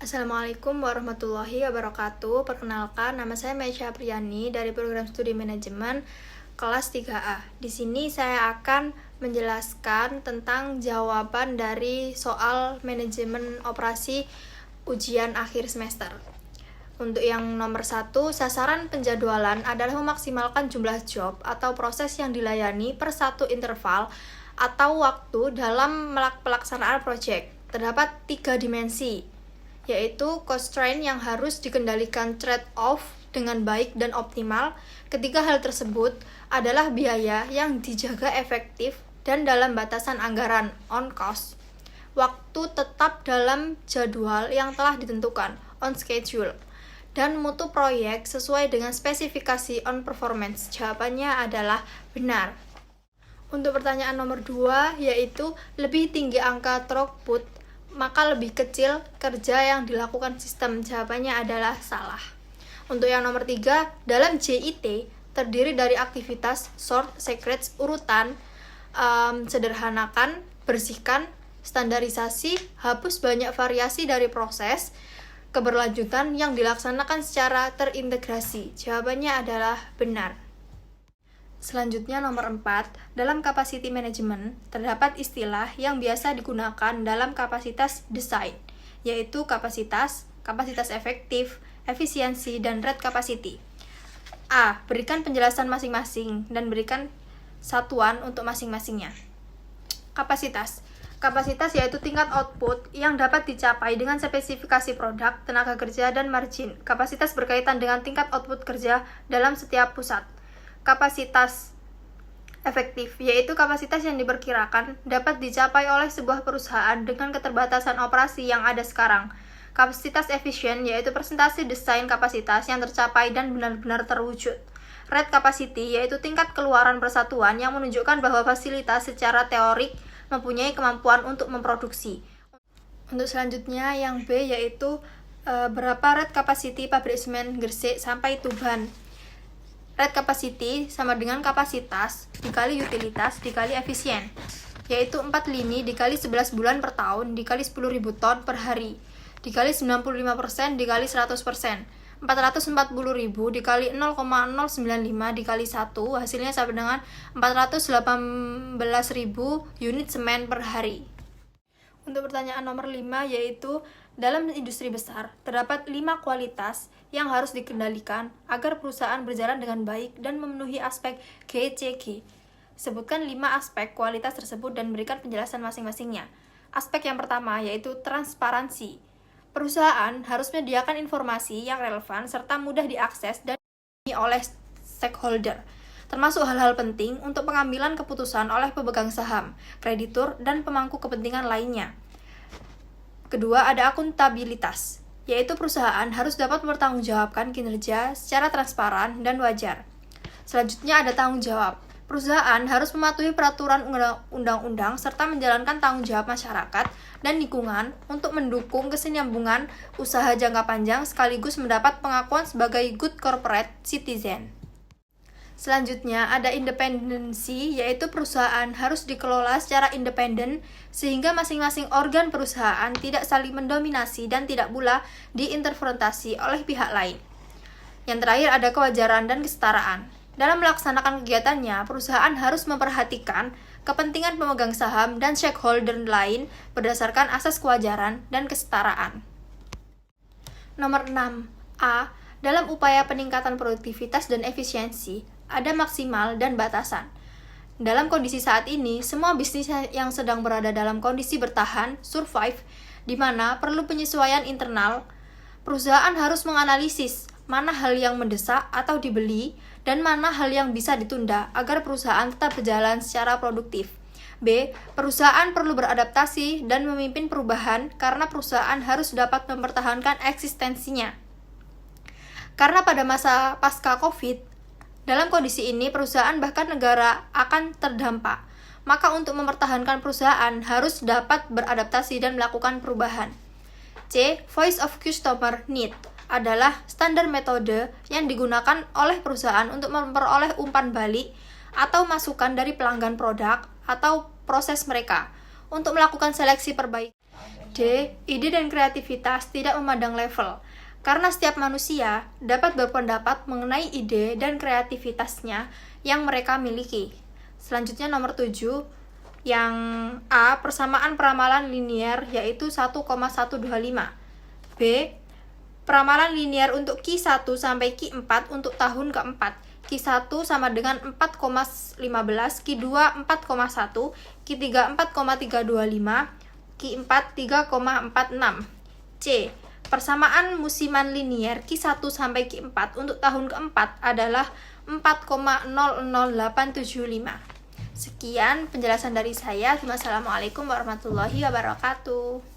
Assalamualaikum warahmatullahi wabarakatuh. Perkenalkan, nama saya Meisha Priyani dari program studi manajemen kelas 3A. Di sini saya akan menjelaskan tentang jawaban dari soal manajemen operasi ujian akhir semester. Untuk yang nomor 1, sasaran penjadwalan adalah memaksimalkan jumlah job atau proses yang dilayani per satu interval atau waktu dalam pelaksanaan proyek. Terdapat 3 dimensi, yaitu constraint yang harus dikendalikan trade-off dengan baik dan optimal. Ketiga hal tersebut adalah biaya yang dijaga efektif dan dalam batasan anggaran on cost, waktu tetap dalam jadwal yang telah ditentukan on schedule, dan mutu proyek sesuai dengan spesifikasi on performance. Jawabannya adalah benar. Untuk pertanyaan nomor 2, yaitu lebih tinggi angka throughput maka lebih kecil kerja yang dilakukan sistem. Jawabannya adalah salah. Untuk yang nomor 3, dalam JIT terdiri dari aktivitas sort, secrets, urutan, sederhanakan, bersihkan, standarisasi, hapus banyak variasi dari proses, keberlanjutan yang dilaksanakan secara terintegrasi. Jawabannya adalah benar. Selanjutnya nomor 4, dalam capacity management terdapat istilah yang biasa digunakan dalam kapasitas desain, yaitu kapasitas efektif, efisiensi, dan rate capacity. A. Berikan penjelasan masing-masing dan berikan satuan untuk masing-masingnya. Kapasitas yaitu tingkat output yang dapat dicapai dengan spesifikasi produk, tenaga kerja, dan margin. Kapasitas berkaitan dengan tingkat output kerja dalam setiap pusat. Kapasitas efektif yaitu kapasitas yang diperkirakan dapat dicapai oleh sebuah perusahaan dengan keterbatasan operasi yang ada sekarang. Kapasitas efisien yaitu presentasi desain kapasitas yang tercapai dan benar-benar terwujud. Rate capacity yaitu tingkat keluaran persatuan yang menunjukkan bahwa fasilitas secara teorik mempunyai kemampuan untuk memproduksi. Untuk selanjutnya yang B yaitu berapa rate capacity pabrik semen Gresik sampai Tuban. Rate capacity sama dengan kapasitas dikali utilitas dikali efisien, yaitu 4 lini dikali 11 bulan per tahun dikali 10.000 ton per hari dikali 95% dikali 100%. 440.000 dikali 0,095 dikali 1 hasilnya sama dengan 418.000 unit semen per hari. Untuk pertanyaan nomor 5 yaitu dalam industri besar terdapat 5 kualitas yang harus dikendalikan agar perusahaan berjalan dengan baik dan memenuhi aspek GCG. Sebutkan 5 aspek kualitas tersebut dan berikan penjelasan masing-masingnya. Aspek yang pertama yaitu transparansi. Perusahaan harus menyediakan informasi yang relevan serta mudah diakses dan oleh stakeholder, termasuk hal-hal penting untuk pengambilan keputusan oleh pemegang saham, kreditur, dan pemangku kepentingan lainnya. Kedua, ada akuntabilitas, yaitu perusahaan harus dapat mempertanggungjawabkan kinerja secara transparan dan wajar. Selanjutnya ada tanggung jawab. Perusahaan harus mematuhi peraturan undang-undang serta menjalankan tanggung jawab masyarakat dan lingkungan untuk mendukung kesinambungan usaha jangka panjang sekaligus mendapat pengakuan sebagai good corporate citizen. Selanjutnya ada independensi, yaitu perusahaan harus dikelola secara independen sehingga masing-masing organ perusahaan tidak saling mendominasi dan tidak pula diinterferensi oleh pihak lain. Yang terakhir ada kewajaran dan kesetaraan. Dalam melaksanakan kegiatannya, perusahaan harus memperhatikan kepentingan pemegang saham dan stakeholder lain berdasarkan asas kewajaran dan kesetaraan. Nomor 6. A. Dalam upaya peningkatan produktivitas dan efisiensi, ada maksimal dan batasan. Dalam kondisi saat ini, semua bisnis yang sedang berada dalam kondisi bertahan, survive, di mana perlu penyesuaian internal, perusahaan harus menganalisis mana hal yang mendesak atau dibeli, dan mana hal yang bisa ditunda agar perusahaan tetap berjalan secara produktif. B. Perusahaan perlu beradaptasi dan memimpin perubahan karena perusahaan harus dapat mempertahankan eksistensinya. Karena pada masa pasca COVID, dalam kondisi ini perusahaan bahkan negara akan terdampak. Maka untuk mempertahankan perusahaan harus dapat beradaptasi dan melakukan perubahan. C. Voice of Customer Need adalah standar metode yang digunakan oleh perusahaan untuk memperoleh umpan balik atau masukan dari pelanggan produk atau proses mereka untuk melakukan seleksi perbaikan. D. Ide dan kreativitas tidak memandang level, karena setiap manusia dapat berpendapat mengenai ide dan kreativitasnya yang mereka miliki. Selanjutnya nomor 7, yang A. Persamaan peramalan linier yaitu 1,125. B. Peramalan linier untuk Q1 sampai Q4 untuk tahun keempat. Q1 sama dengan 4,15, Q2 4,1, Q3 4,325, Q4 3,46. C. Persamaan musiman linier Q1 sampai Q4 untuk tahun keempat adalah 4,00875. Sekian penjelasan dari saya. Wassalamualaikum warahmatullahi wabarakatuh.